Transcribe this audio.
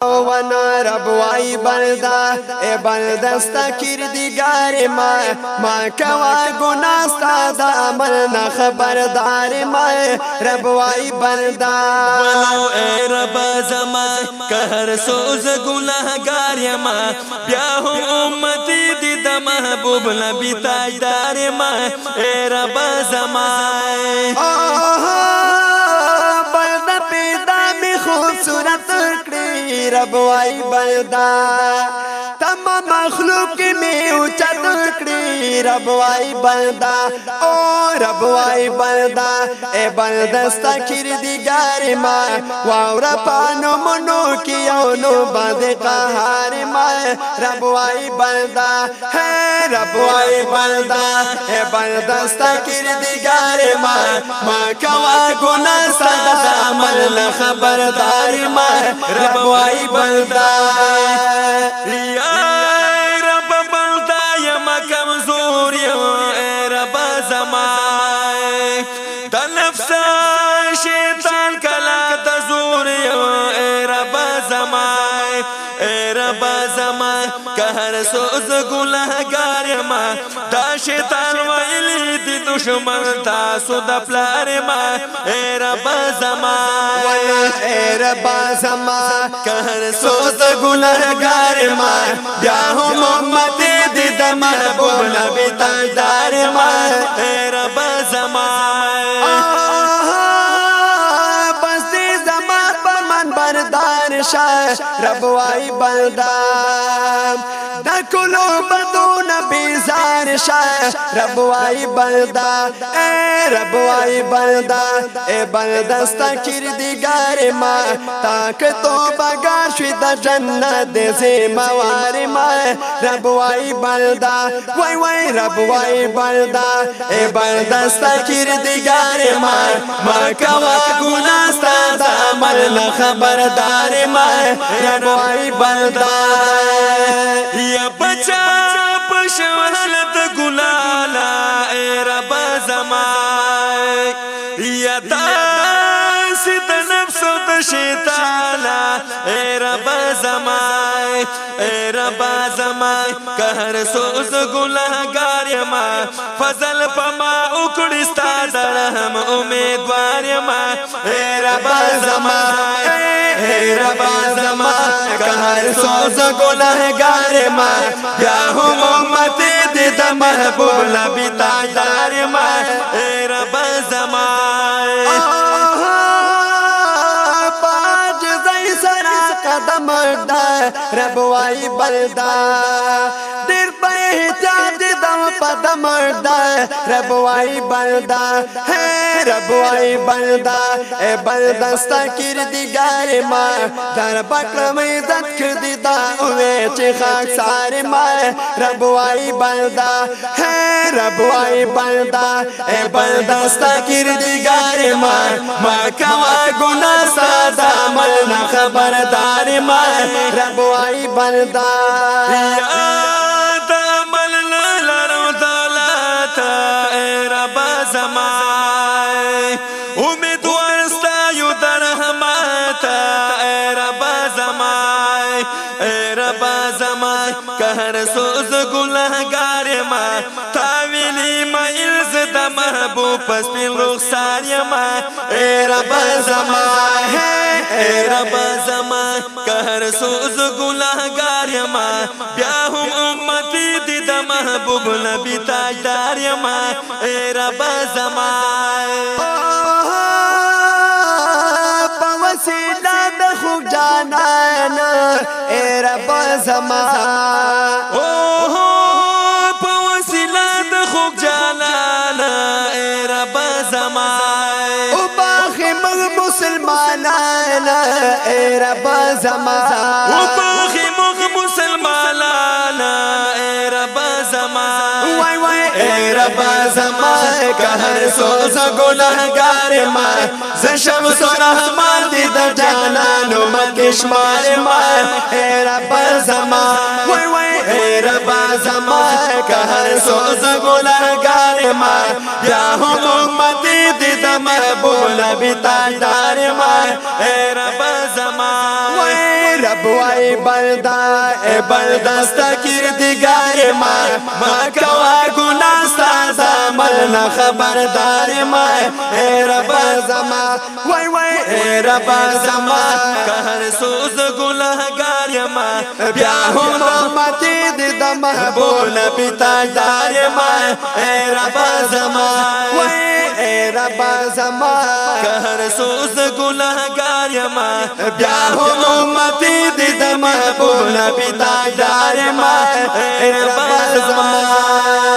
وانا رب وای بندا ای بندستا کردگار ما کوا گناه ستا دا عمل نا خبردار ما رب وای بندا ولو اے رب زما کہر سوز گناہگار یما بیا ہم امتی دی دا محبوب نبی تاجدار ما اے رب زما بلدا پیدا می خوبصورت کری رب وای بلدا تمام مخلوق میں اوچت کری رب وای بلدا او رب وای بلدا اے بلدستا کردگار ما واورا پانو منو کیونو باد قهار ما رب وای بلدا ہے رب وای بلدا اے بلدستا کردگار ما کوا گناہ ستا عمل خبردار ما رب وای بلدا یا رب بلدا یما کمزور اے رب زما دا نفس شیطان کلا تزور اے رب زما اے رب زما کہر سوز گناہگار ما دا شیطان ویلی دی دشمن تاسو دا پلار ما اے رب زما اے رب زما کہر سوز گناہگار ما بیا ہم امتی دی دا محبوب نبی تاجدار ما اے رب زما بس دی زما پر من بردار شاہ رب وای بلدا دا کلو بدون بیزار شاہ رب وای بلدا اے رب وای بلدا اے بلدستا کردگار ما تاک تو بگار شوی دا جنت زیموار ما رب وای بلدا وای وای رب وای بلدا اے بلدستا کردگار ما کوا گناہ ستا دا عمل خبردار ما رب وای بلدا یا بچا پشوالت گلالا اے رب زما یا داسی دا نفس و دا شیطانا اے رب زما اے رب زما کہر سوز گناہگار یما فضل پما اکڑستا درہم امیدوار یما اے رب زما اے رب زما کہر سوز گناہگار ما یا ہم امتی دی دا محبوب نبی تاجدار ما اے رب زما پاج زی سرا قدم دا رب وای بلدا دیر پہ احتیاج دم پدم دا رب وای بلدا ہے رب وای بلدا اے بلدستا کردگار ما در بکرم عزت کردی دا اوے چی خاک سار ما رب وای بلدا ہے رب وای بلدا اے بلدستا کردگار ما کوا گناہ سادا عمل نا خبردار ما رب وای بلدا زما امیدوار ستایو در رحمت اے رب زما اے رب زما کہر سوز گناہگار ما تاویلی ما علز دا محبوب پس پین رخصار یما اے رب زما اے رب زما کہر سوز گناہگار یما بیا ہم امتی دی دا محبوب نبی تاجدار یما اے رب زما پوسیلہ دا خوب جانانا اے رب زما پوسیلہ دا خوب جانانا اے رب زما او باخی مغ مسلمانانا اے رب زما او باخی مغ مسلمانانا اے رب زما وای وای اے رب زما کہر سوز گناہگار ما زشمس و رحمان دی دا جانانو مکشمار ما اے رب زما وای وای اے رب زما کہر سوز گناہگار ما یا ہم امتی دی دا محبوب نبی تاجدار ما اے رب زما وای رب وای بلدا اے بلدا ستا کردگار ما کوا گناہ ستا زامل نا خبردار ما اے رب زما وای وای اے رب زما کہر سوز گناہگار ما بیا هم امتی دی د محبوب نبی تاجدار ما اے رب زما وای اے رب زما کہر سوز گناہگار ما بیا هم امتی دی د محبوب نبی تاجدار ما اے رب زما